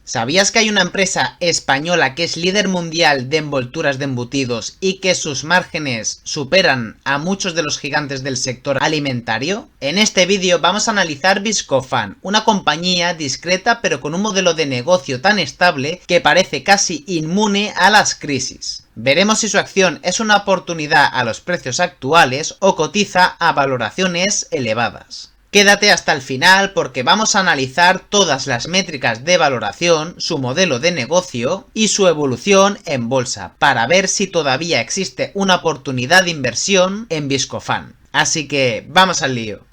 ¿Sabías que hay una empresa española que es líder mundial de envolturas de embutidos y que sus márgenes superan a muchos de los gigantes del sector alimentario? En este vídeo vamos a analizar Viscofan, una compañía discreta pero con un modelo de negocio tan estable que parece casi inmune a las crisis. Veremos si su acción es una oportunidad a los precios actuales o cotiza a valoraciones elevadas. Quédate hasta el final porque vamos a analizar todas las métricas de valoración, su modelo de negocio y su evolución en bolsa, para ver si todavía existe una oportunidad de inversión en Viscofan. Así que vamos al lío.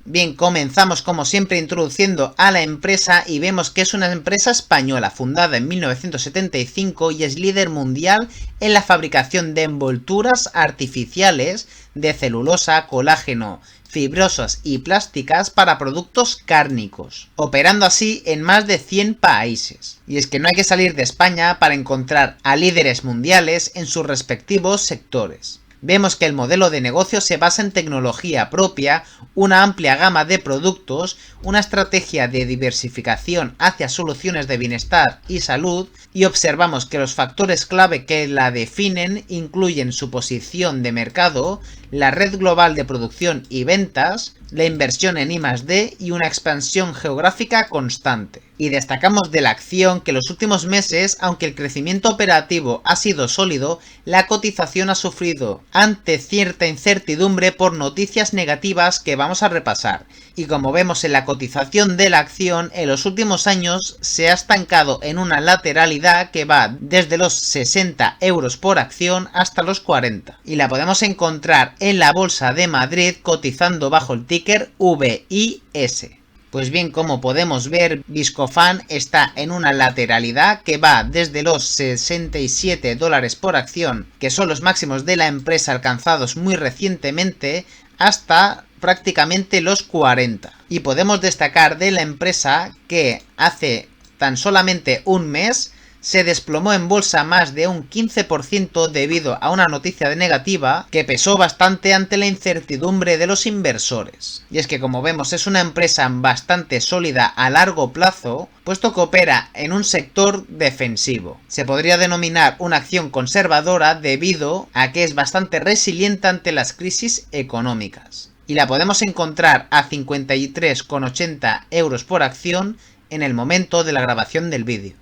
Bien, comenzamos como siempre introduciendo a la empresa y vemos que es una empresa española fundada en 1975 y es líder mundial en la fabricación de envolturas artificiales de celulosa, colágeno, fibrosas y plásticas para productos cárnicos, operando así en más de 100 países. Y es que no hay que salir de España para encontrar a líderes mundiales en sus respectivos sectores. Vemos que el modelo de negocio se basa en tecnología propia, una amplia gama de productos, una estrategia de diversificación hacia soluciones de bienestar y salud, y observamos que los factores clave que la definen incluyen su posición de mercado, la red global de producción y ventas, la inversión en I+D y una expansión geográfica constante. Y destacamos de la acción que los últimos meses, aunque el crecimiento operativo ha sido sólido, la cotización ha sufrido ante cierta incertidumbre por noticias negativas que vamos a repasar. Y como vemos en la cotización de la acción, en los últimos años se ha estancado en una lateralidad que va desde los 60 euros por acción hasta los 40. Y la podemos encontrar en la Bolsa de Madrid cotizando bajo el ticker VIS. Pues bien, como podemos ver, Viscofan está en una lateralidad que va desde los 67 dólares por acción, que son los máximos de la empresa alcanzados muy recientemente, hasta prácticamente los 40. Y podemos destacar de la empresa que hace tan solamente un mes se desplomó en bolsa más de un 15% debido a una noticia negativa que pesó bastante ante la incertidumbre de los inversores. Y es que, como vemos, es una empresa bastante sólida a largo plazo, puesto que opera en un sector defensivo. Se podría denominar una acción conservadora debido a que es bastante resiliente ante las crisis económicas. Y la podemos encontrar a 53,80 euros por acción en el momento de la grabación del vídeo.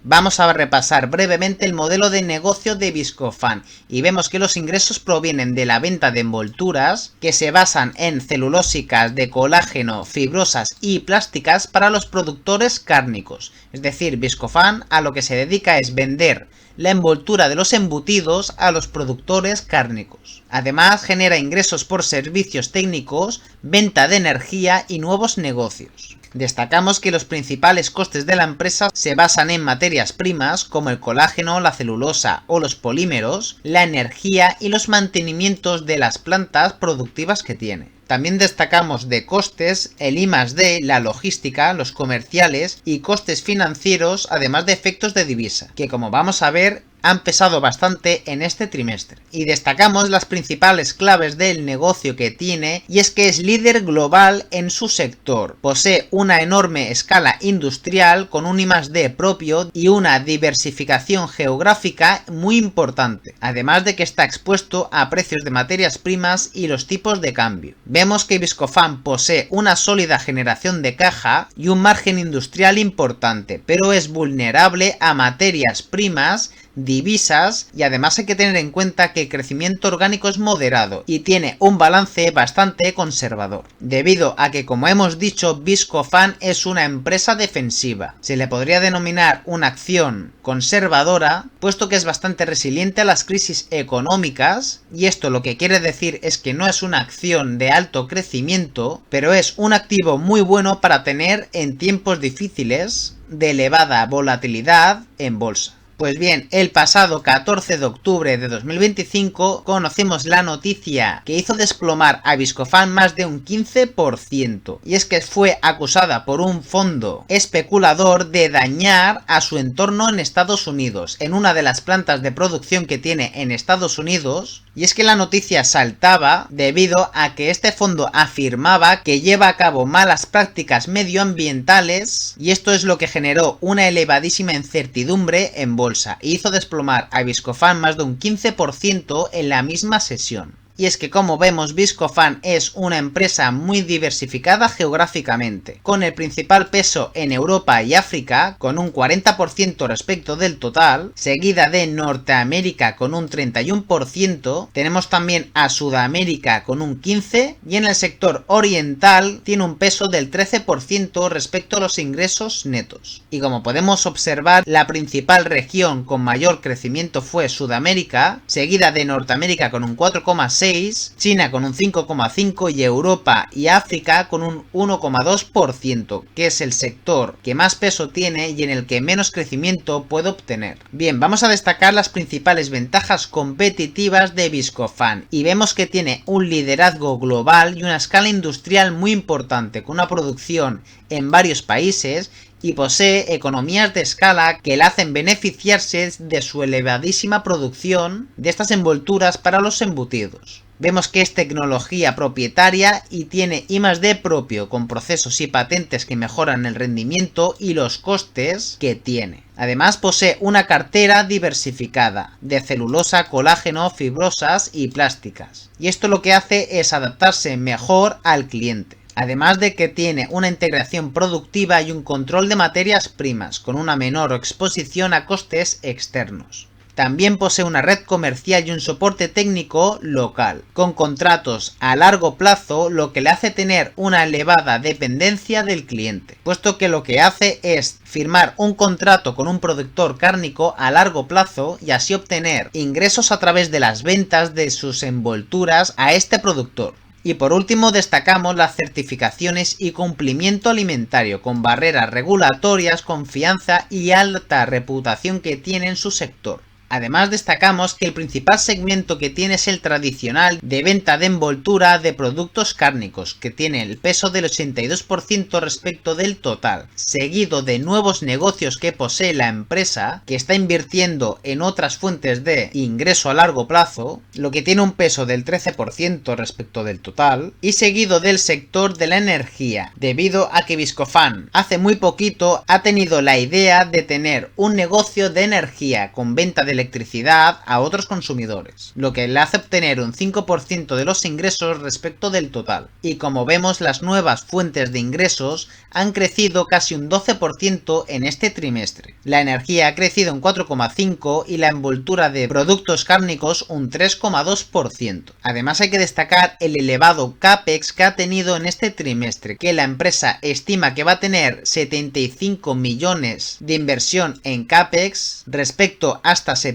Vamos a repasar brevemente el modelo de negocio de Viscofan y vemos que los ingresos provienen de la venta de envolturas que se basan en celulósicas de colágeno, fibrosas y plásticas para los productores cárnicos. Es decir, Viscofan a lo que se dedica es vender la envoltura de los embutidos a los productores cárnicos. Además, genera ingresos por servicios técnicos, venta de energía y nuevos negocios. Destacamos que los principales costes de la empresa se basan en materias primas como el colágeno, la celulosa o los polímeros, la energía y los mantenimientos de las plantas productivas que tiene. También destacamos de costes el I+D, la logística, los comerciales y costes financieros, además de efectos de divisa, que como vamos a ver han pesado bastante en este trimestre. Y destacamos las principales claves del negocio que tiene, y es que es líder global en su sector. Posee una enorme escala industrial con un I+D propio y una diversificación geográfica muy importante, además de que está expuesto a precios de materias primas y los tipos de cambio. Vemos que Viscofan posee una sólida generación de caja y un margen industrial importante, pero es vulnerable a materias primas, divisas, y además hay que tener en cuenta que el crecimiento orgánico es moderado y tiene un balance bastante conservador, debido a que, como hemos dicho, Viscofan es una empresa defensiva. Se le podría denominar una acción conservadora, puesto que es bastante resiliente a las crisis económicas, y esto lo que quiere decir es que no es una acción de alto crecimiento, pero es un activo muy bueno para tener en tiempos difíciles de elevada volatilidad en bolsa. Pues bien, el pasado 14 de octubre de 2025 conocimos la noticia que hizo desplomar a Viscofan más de un 15%, y es que fue acusada por un fondo especulador de dañar a su entorno en Estados Unidos. En una de las plantas de producción que tiene en Estados Unidos, Y es que la noticia saltaba debido a que este fondo afirmaba que lleva a cabo malas prácticas medioambientales y esto es lo que generó una elevadísima incertidumbre en bolsa e hizo desplomar a Viscofan más de un 15% en la misma sesión. Y es que como vemos, Viscofan es una empresa muy diversificada geográficamente, con el principal peso en Europa y África, con un 40% respecto del total, seguida de Norteamérica con un 31%, tenemos también a Sudamérica con un 15%, y en el sector oriental tiene un peso del 13% respecto a los ingresos netos. Y como podemos observar, la principal región con mayor crecimiento fue Sudamérica, seguida de Norteamérica con un 4,6%, China con un 5,5% y Europa y África con un 1,2%, que es el sector que más peso tiene y en el que menos crecimiento puede obtener. Bien, vamos a destacar las principales ventajas competitivas de Viscofan y vemos que tiene un liderazgo global y una escala industrial muy importante, con una producción en varios países y posee economías de escala que le hacen beneficiarse de su elevadísima producción de estas envolturas para los embutidos. Vemos que es tecnología propietaria y tiene I+D propio, con procesos y patentes que mejoran el rendimiento y los costes que tiene. Además posee una cartera diversificada de celulosa, colágeno, fibrosas y plásticas. Y esto lo que hace es adaptarse mejor al cliente. Además de que tiene una integración productiva y un control de materias primas, con una menor exposición a costes externos. También posee una red comercial y un soporte técnico local, con contratos a largo plazo, lo que le hace tener una elevada dependencia del cliente, puesto que lo que hace es firmar un contrato con un productor cárnico a largo plazo y así obtener ingresos a través de las ventas de sus envolturas a este productor. Y por último destacamos las certificaciones y cumplimiento alimentario, con barreras regulatorias, confianza y alta reputación que tiene en su sector. Además destacamos que el principal segmento que tiene es el tradicional de venta de envoltura de productos cárnicos, que tiene el peso del 82% respecto del total, seguido de nuevos negocios que posee la empresa, que está invirtiendo en otras fuentes de ingreso a largo plazo, lo que tiene un peso del 13% respecto del total, y seguido del sector de la energía, debido a que Viscofan hace muy poquito ha tenido la idea de tener un negocio de energía con venta de electricidad a otros consumidores, lo que le hace obtener un 5% de los ingresos respecto del total. Y como vemos, las nuevas fuentes de ingresos han crecido casi un 12% en este trimestre. La energía ha crecido un 4,5% y la envoltura de productos cárnicos un 3,2%. Además hay que destacar el elevado CAPEX que ha tenido en este trimestre, que la empresa estima que va a tener 75 millones de inversión en CAPEX respecto hasta septiembre,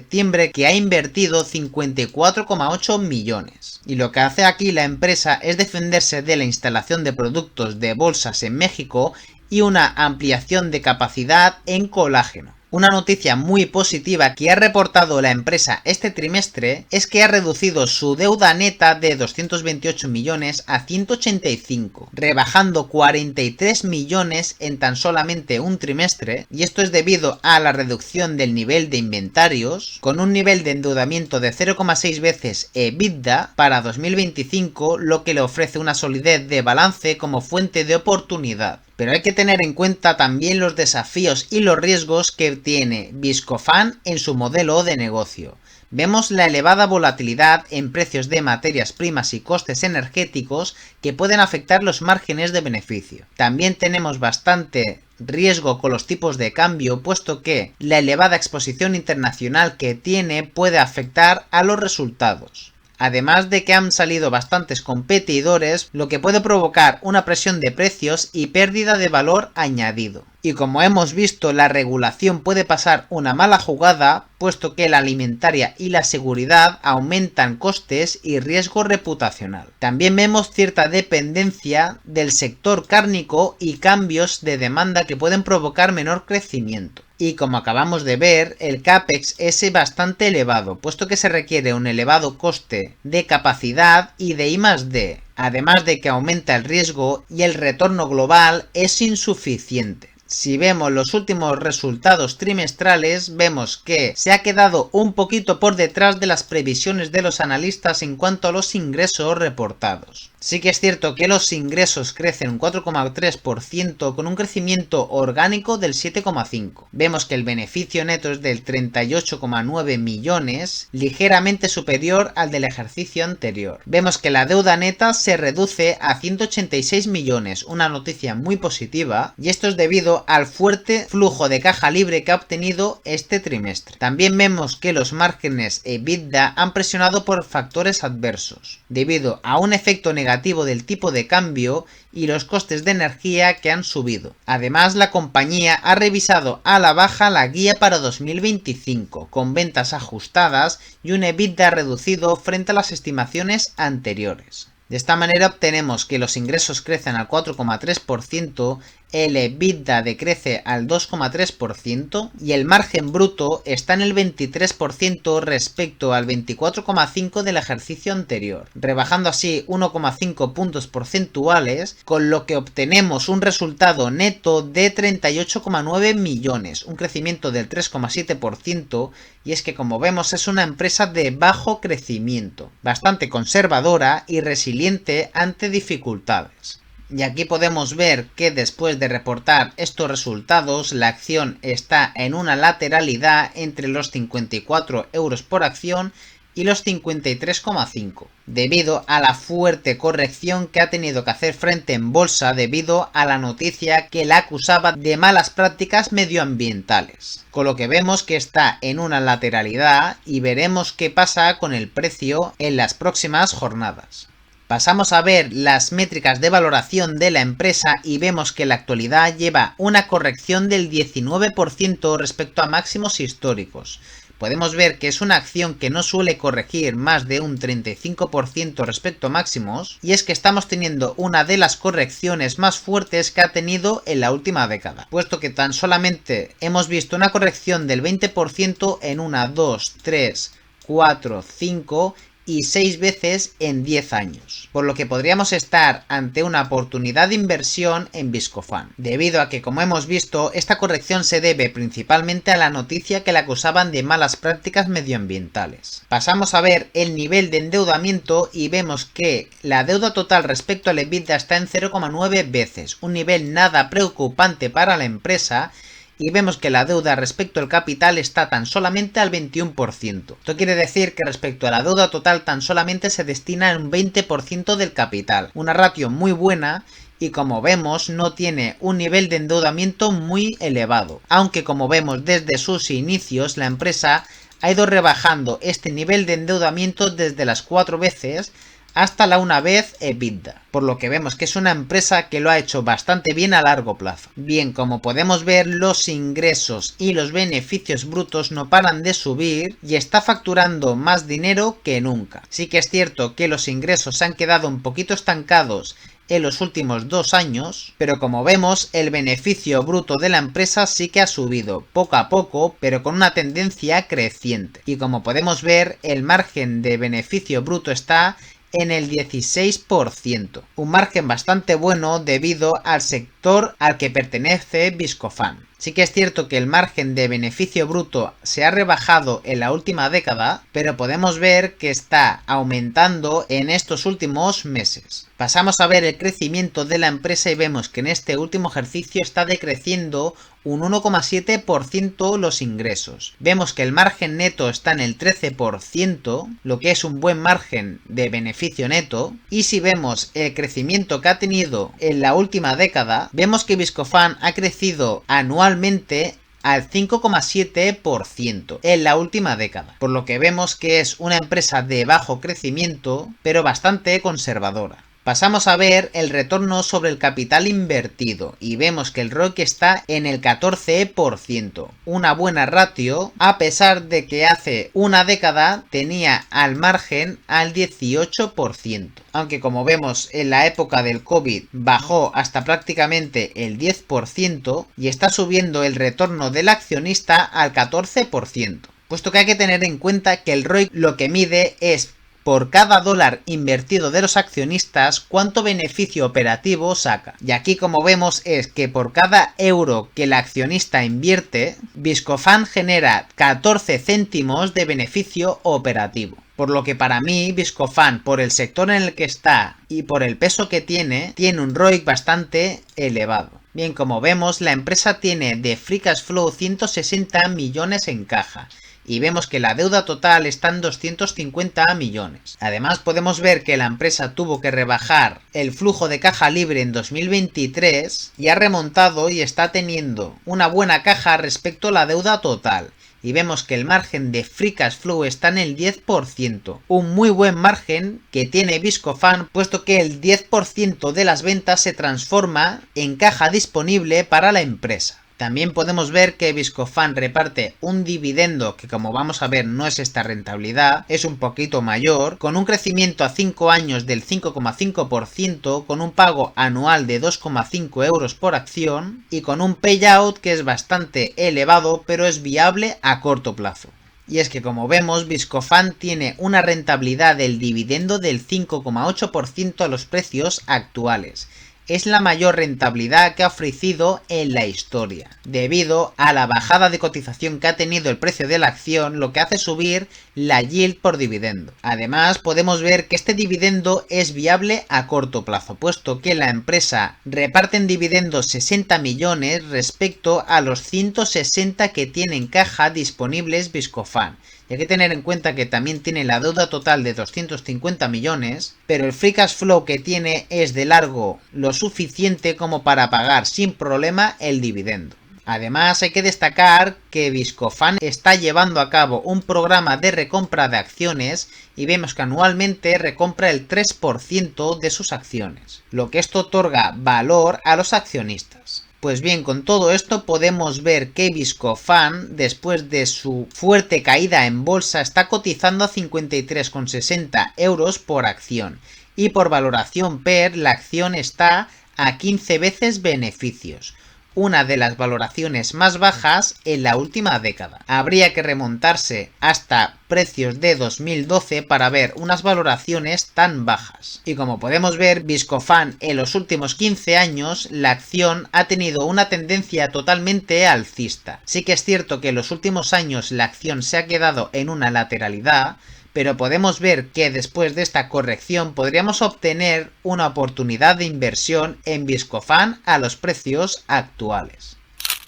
que ha invertido 54,8 millones. Y lo que hace aquí la empresa es defenderse de la instalación de productos de bolsas en México y una ampliación de capacidad en colágeno. Una noticia muy positiva que ha reportado la empresa este trimestre es que ha reducido su deuda neta de 228 millones a 185, rebajando 43 millones en tan solamente un trimestre, y esto es debido a la reducción del nivel de inventarios, con un nivel de endeudamiento de 0,6 veces EBITDA para 2025, lo que le ofrece una solidez de balance como fuente de oportunidad. Pero hay que tener en cuenta también los desafíos y los riesgos que tiene Viscofan en su modelo de negocio. Vemos la elevada volatilidad en precios de materias primas y costes energéticos que pueden afectar los márgenes de beneficio. También tenemos bastante riesgo con los tipos de cambio, puesto que la elevada exposición internacional que tiene puede afectar a los resultados. Además de que han salido bastantes competidores, lo que puede provocar una presión de precios y pérdida de valor añadido. Y como hemos visto, la regulación puede pasar una mala jugada, puesto que la alimentaria y la seguridad aumentan costes y riesgo reputacional. También vemos cierta dependencia del sector cárnico y cambios de demanda que pueden provocar menor crecimiento. Y como acabamos de ver, el CAPEX es bastante elevado, puesto que se requiere un elevado coste de capacidad y de I+D, además de que aumenta el riesgo y el retorno global es insuficiente. Si vemos los últimos resultados trimestrales, vemos que se ha quedado un poquito por detrás de las previsiones de los analistas en cuanto a los ingresos reportados. Sí que es cierto que los ingresos crecen un 4,3% con un crecimiento orgánico del 7,5%. Vemos que el beneficio neto es del 38,9 millones, ligeramente superior al del ejercicio anterior. Vemos que la deuda neta se reduce a 186 millones, una noticia muy positiva, y esto es debido al fuerte flujo de caja libre que ha obtenido este trimestre. También vemos que los márgenes EBITDA han presionado por factores adversos, debido a un efecto negativo del tipo de cambio y los costes de energía que han subido. Además, la compañía ha revisado a la baja la guía para 2025, con ventas ajustadas y un EBITDA reducido frente a las estimaciones anteriores. De esta manera obtenemos que los ingresos crecen al 4,3%, el EBITDA decrece al 2,3% y el margen bruto está en el 23% respecto al 24,5% del ejercicio anterior, rebajando así 1,5 puntos porcentuales, con lo que obtenemos un resultado neto de 38,9 millones, un crecimiento del 3,7%, y es que como vemos es una empresa de bajo crecimiento, bastante conservadora y resiliente ante dificultades. Y aquí podemos ver que después de reportar estos resultados, la acción está en una lateralidad entre los 54 euros por acción y los 53,5, debido a la fuerte corrección que ha tenido que hacer frente en bolsa debido a la noticia que la acusaba de malas prácticas medioambientales. Con lo que vemos que está en una lateralidad y veremos qué pasa con el precio en las próximas jornadas. Pasamos a ver las métricas de valoración de la empresa y vemos que en la actualidad lleva una corrección del 19% respecto a máximos históricos. Podemos ver que es una acción que no suele corregir más de un 35% respecto a máximos, y es que estamos teniendo una de las correcciones más fuertes que ha tenido en la última década, puesto que tan solamente hemos visto una corrección del 20% en 1, 2, 3, 4, 5 y 6 veces en 10 años, por lo que podríamos estar ante una oportunidad de inversión en Viscofan, debido a que, como hemos visto, esta corrección se debe principalmente a la noticia que la acusaban de malas prácticas medioambientales. Pasamos a ver el nivel de endeudamiento y vemos que la deuda total respecto al EBITDA está en 0,9 veces, un nivel nada preocupante para la empresa, y vemos que la deuda respecto al capital está tan solamente al 21%. Esto quiere decir que respecto a la deuda total tan solamente se destina un 20% del capital, una ratio muy buena, y como vemos no tiene un nivel de endeudamiento muy elevado, aunque como vemos desde sus inicios la empresa ha ido rebajando este nivel de endeudamiento desde las 4 veces hasta la 1 vez EBITDA, por lo que vemos que es una empresa que lo ha hecho bastante bien a largo plazo. Bien, como podemos ver, los ingresos y los beneficios brutos no paran de subir y está facturando más dinero que nunca. Sí que es cierto que los ingresos se han quedado un poquito estancados en los últimos 2 años, pero como vemos el beneficio bruto de la empresa sí que ha subido poco a poco, pero con una tendencia creciente, y como podemos ver el margen de beneficio bruto está en el 16%, un margen bastante bueno debido al sector al que pertenece Viscofan. Sí que es cierto que el margen de beneficio bruto se ha rebajado en la última década, pero podemos ver que está aumentando en estos últimos meses. Pasamos a ver el crecimiento de la empresa y vemos que en este último ejercicio está decreciendo un 1,7% los ingresos. Vemos que el margen neto está en el 13%, lo que es un buen margen de beneficio neto. Y si vemos el crecimiento que ha tenido en la última década, vemos que Viscofan ha crecido anualmente al 5,7% en la última década, por lo que vemos que es una empresa de bajo crecimiento, pero bastante conservadora. Pasamos a ver el retorno sobre el capital invertido y vemos que el ROIC está en el 14%, una buena ratio a pesar de que hace una década tenía al margen al 18%, aunque como vemos en la época del COVID bajó hasta prácticamente el 10% y está subiendo el retorno del accionista al 14%, puesto que hay que tener en cuenta que el ROIC lo que mide es por cada dólar invertido de los accionistas cuánto beneficio operativo saca. Y aquí como vemos es que por cada euro que el accionista invierte, Viscofan genera 14 céntimos de beneficio operativo. Por lo que para mí, Viscofan, por el sector en el que está y por el peso que tiene un ROIC bastante elevado. Bien, como vemos, la empresa tiene de Free Cash Flow 160 millones en caja. Y vemos que la deuda total está en 250 millones. Además podemos ver que la empresa tuvo que rebajar el flujo de caja libre en 2023 y ha remontado y está teniendo una buena caja respecto a la deuda total. Y vemos que el margen de Free Cash Flow está en el 10%, un muy buen margen que tiene Viscofan, puesto que el 10% de las ventas se transforma en caja disponible para la empresa. También podemos ver que Viscofan reparte un dividendo que, como vamos a ver, no es esta rentabilidad, es un poquito mayor, con un crecimiento a 5 años del 5,5%, con un pago anual de 2,5 euros por acción y con un payout que es bastante elevado, pero es viable a corto plazo. Y es que, como vemos, Viscofan tiene una rentabilidad del dividendo del 5,8% a los precios actuales. Es la mayor rentabilidad que ha ofrecido en la historia, debido a la bajada de cotización que ha tenido el precio de la acción, lo que hace subir la yield por dividendo. Además, podemos ver que este dividendo es viable a corto plazo, puesto que la empresa reparte en dividendos 60 millones respecto a los 160 que tiene en caja disponibles Viscofan. Y hay que tener en cuenta que también tiene la deuda total de 250 millones, pero el Free Cash Flow que tiene es de largo lo suficiente como para pagar sin problema el dividendo. Además, hay que destacar que Viscofan está llevando a cabo un programa de recompra de acciones y vemos que anualmente recompra el 3% de sus acciones, lo que esto otorga valor a los accionistas. Pues bien, con todo esto podemos ver que Viscofan, después de su fuerte caída en bolsa, está cotizando a 53,60 euros por acción. Y por valoración PER, la acción está a 15 veces beneficios. Una de las valoraciones más bajas en la última década. Habría que remontarse hasta precios de 2012 para ver unas valoraciones tan bajas. Y como podemos ver, Viscofan en los últimos 15 años la acción ha tenido una tendencia totalmente alcista. Sí que es cierto que en los últimos años la acción se ha quedado en una lateralidad, pero podemos ver que después de esta corrección podríamos obtener una oportunidad de inversión en Viscofan a los precios actuales.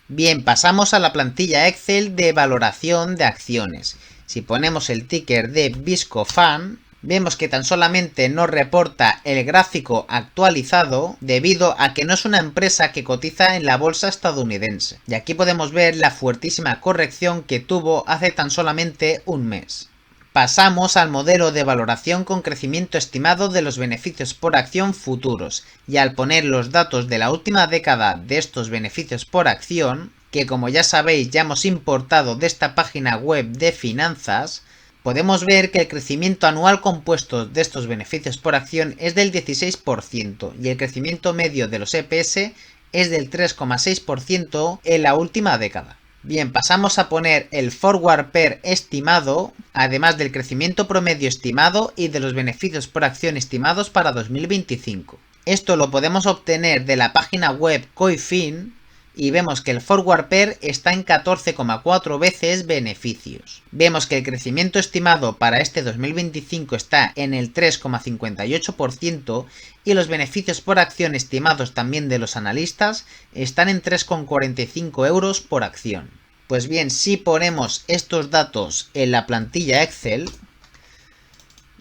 Bien, pasamos a la plantilla Excel de valoración de acciones. Si ponemos el ticker de Viscofan, vemos que tan solamente nos reporta el gráfico actualizado debido a que no es una empresa que cotiza en la bolsa estadounidense. Y aquí podemos ver la fuertísima corrección que tuvo hace tan solamente un mes. Pasamos al modelo de valoración con crecimiento estimado de los beneficios por acción futuros, y al poner los datos de la última década de estos beneficios por acción, que como ya sabéis ya hemos importado de esta página web de finanzas, podemos ver que el crecimiento anual compuesto de estos beneficios por acción es del 16% y el crecimiento medio de los EPS es del 3,6% en la última década. Bien, pasamos a poner el forward PER estimado, además del crecimiento promedio estimado y de los beneficios por acción estimados para 2025. Esto lo podemos obtener de la página web Coifin y vemos que el forward PER está en 14,4 veces beneficios. Vemos que el crecimiento estimado para este 2025 está en el 3,58% y los beneficios por acción estimados también de los analistas están en 3,45 euros por acción. Pues bien, si ponemos estos datos en la plantilla Excel,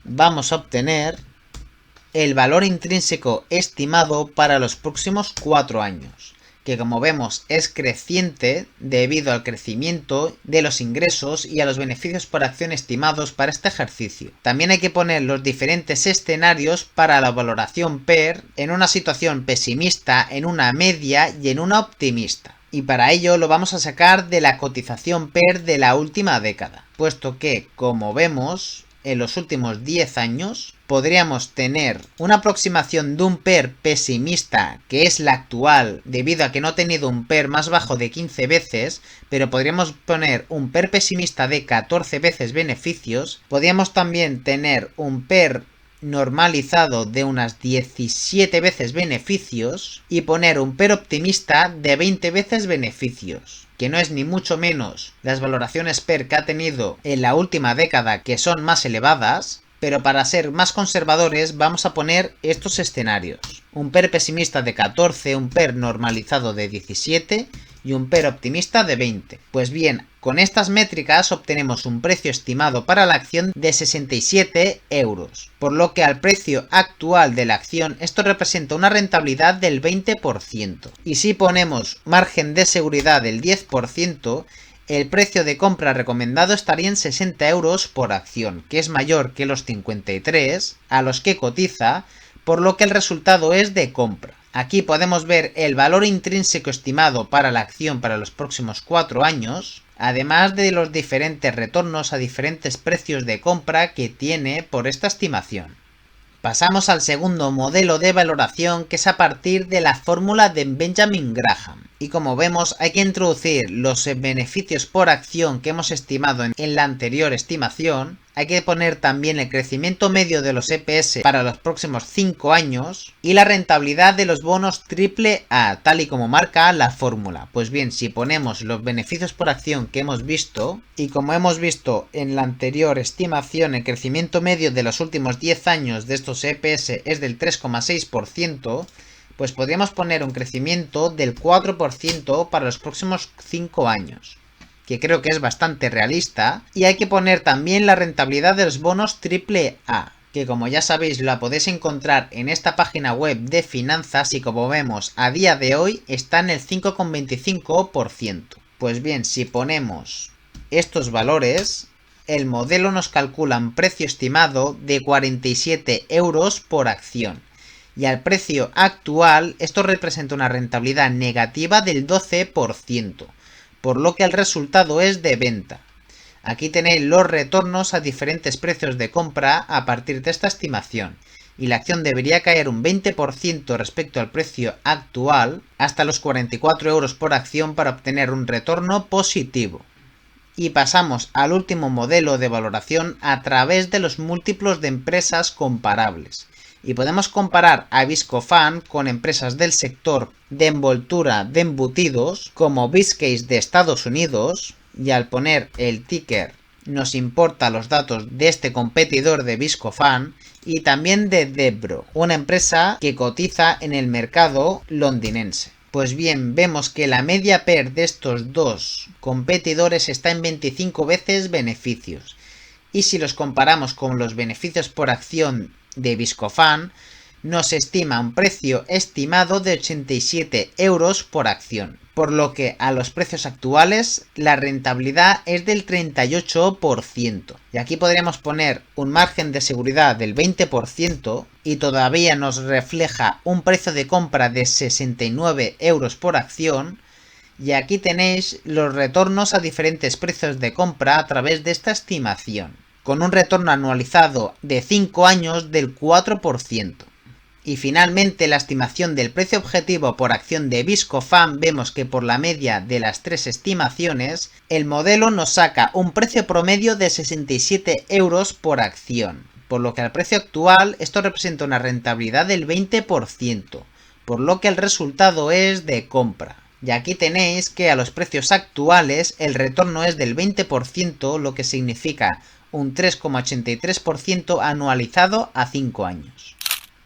vamos a obtener el valor intrínseco estimado para los próximos 4 años. Que como vemos es creciente debido al crecimiento de los ingresos y a los beneficios por acción estimados para este ejercicio. También hay que poner los diferentes escenarios para la valoración PER en una situación pesimista, en una media y en una optimista. Y para ello lo vamos a sacar de la cotización PER de la última década, puesto que, como vemos, en los últimos 10 años podríamos tener una aproximación de un PER pesimista, que es la actual, debido a que no ha tenido un PER más bajo de 15 veces, pero podríamos poner un PER pesimista de 14 veces beneficios. Podríamos también tener un PER normalizado de unas 17 veces beneficios y poner un PER optimista de 20 veces beneficios, que no es ni mucho menos las valoraciones PER que ha tenido en la última década, que son más elevadas, pero para ser más conservadores vamos a poner estos escenarios: un PER pesimista de 14, un PER normalizado de 17 y un PER optimista de 20. Pues bien, con estas métricas obtenemos un precio estimado para la acción de 67 euros, por lo que al precio actual de la acción esto representa una rentabilidad del 20%. Y si ponemos margen de seguridad del 10%, el precio de compra recomendado estaría en 60 euros por acción, que es mayor que los 53 a los que cotiza, por lo que el resultado es de compra. Aquí podemos ver el valor intrínseco estimado para la acción para los próximos 4 años, además de los diferentes retornos a diferentes precios de compra que tiene por esta estimación. Pasamos al segundo modelo de valoración, que es a partir de la fórmula de Benjamin Graham. Y como vemos, hay que introducir los beneficios por acción que hemos estimado en la anterior estimación. Hay que poner también el crecimiento medio de los EPS para los próximos 5 años y la rentabilidad de los bonos AAA, tal y como marca la fórmula. Pues bien, si ponemos los beneficios por acción que hemos visto, y como hemos visto en la anterior estimación, el crecimiento medio de los últimos 10 años de estos EPS es del 3,6%, pues podríamos poner un crecimiento del 4% para los próximos 5 años, que creo que es bastante realista. Y hay que poner también la rentabilidad de los bonos AAA, que como ya sabéis la podéis encontrar en esta página web de finanzas y como vemos a día de hoy está en el 5,25%. Pues bien, si ponemos estos valores, el modelo nos calcula un precio estimado de 47 euros por acción. Y al precio actual esto representa una rentabilidad negativa del 12%, por lo que el resultado es de venta. Aquí tenéis los retornos a diferentes precios de compra a partir de esta estimación, y la acción debería caer un 20% respecto al precio actual, hasta los 44 euros por acción para obtener un retorno positivo. Y pasamos al último modelo de valoración a través de los múltiplos de empresas comparables. Y podemos comparar a Viscofan con empresas del sector de envoltura de embutidos como Viskase de Estados Unidos, y al poner el ticker nos importa los datos de este competidor de Viscofan y también de Debro, una empresa que cotiza en el mercado londinense. Pues bien, vemos que la media PER de estos dos competidores está en 25 veces beneficios. Y si los comparamos con los beneficios por acción de Viscofan, nos estima un precio estimado de 87 euros por acción, por lo que a los precios actuales la rentabilidad es del 38%. Y aquí podríamos poner un margen de seguridad del 20% y todavía nos refleja un precio de compra de 69 euros por acción. Y aquí tenéis los retornos a diferentes precios de compra a través de esta estimación, con un retorno anualizado de 5 años del 4%. Y finalmente la estimación del precio objetivo por acción de Viscofan, vemos que por la media de las tres estimaciones, el modelo nos saca un precio promedio de 67 euros por acción, por lo que al precio actual esto representa una rentabilidad del 20%, por lo que el resultado es de compra. Y aquí tenéis que a los precios actuales el retorno es del 20%, lo que significa un 3,83% anualizado a 5 años.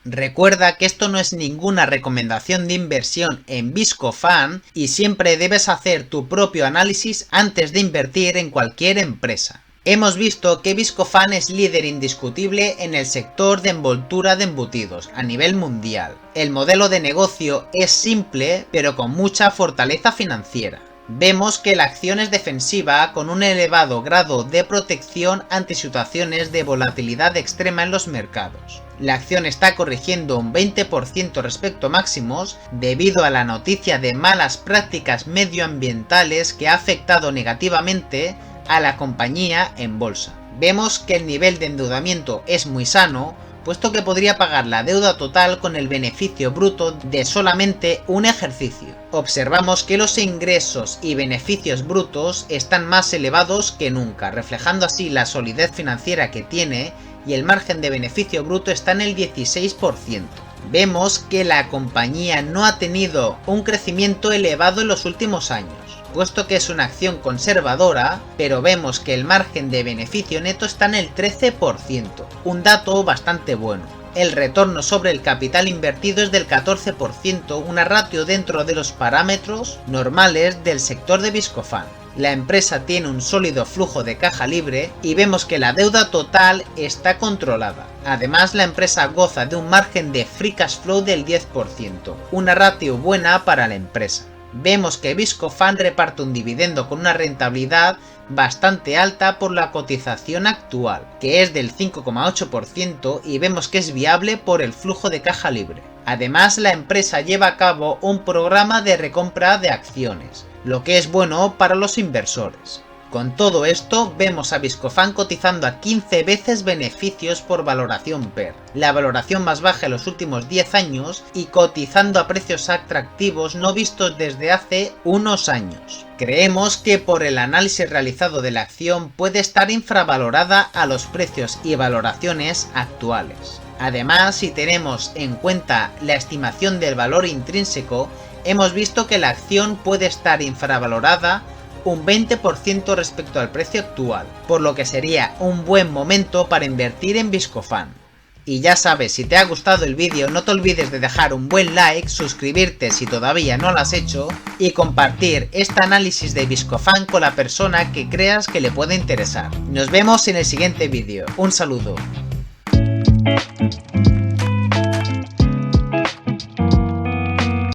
Recuerda que esto no es ninguna recomendación de inversión en Viscofan y siempre debes hacer tu propio análisis antes de invertir en cualquier empresa. Hemos visto que Viscofan es líder indiscutible en el sector de envoltura de embutidos a nivel mundial. El modelo de negocio es simple pero con mucha fortaleza financiera. Vemos que la acción es defensiva con un elevado grado de protección ante situaciones de volatilidad extrema en los mercados. La acción está corrigiendo un 20% respecto a máximos debido a la noticia de malas prácticas medioambientales que ha afectado negativamente a la compañía en bolsa. Vemos que el nivel de endeudamiento es muy sano, puesto que podría pagar la deuda total con el beneficio bruto de solamente un ejercicio. Observamos que los ingresos y beneficios brutos están más elevados que nunca, reflejando así la solidez financiera que tiene, y el margen de beneficio bruto está en el 16%. Vemos que la compañía no ha tenido un crecimiento elevado en los últimos años, puesto que es una acción conservadora, pero vemos que el margen de beneficio neto está en el 13%, un dato bastante bueno. El retorno sobre el capital invertido es del 14%, una ratio dentro de los parámetros normales del sector de Viscofan. La empresa tiene un sólido flujo de caja libre y vemos que la deuda total está controlada. Además, la empresa goza de un margen de free cash flow del 10%, una ratio buena para la empresa. Vemos que Viscofan reparte un dividendo con una rentabilidad bastante alta por la cotización actual, que es del 5,8%, y vemos que es viable por el flujo de caja libre. Además, la empresa lleva a cabo un programa de recompra de acciones, lo que es bueno para los inversores. Con todo esto, vemos a Viscofan cotizando a 15 veces beneficios por valoración PER, la valoración más baja en los últimos 10 años, y cotizando a precios atractivos no vistos desde hace unos años. Creemos que por el análisis realizado de la acción puede estar infravalorada a los precios y valoraciones actuales. Además, si tenemos en cuenta la estimación del valor intrínseco, hemos visto que la acción puede estar infravalorada un 20% respecto al precio actual, por lo que sería un buen momento para invertir en Viscofan. Y ya sabes, si te ha gustado el vídeo no te olvides de dejar un buen like, suscribirte si todavía no lo has hecho y compartir este análisis de Viscofan con la persona que creas que le puede interesar. Nos vemos en el siguiente vídeo. Un saludo.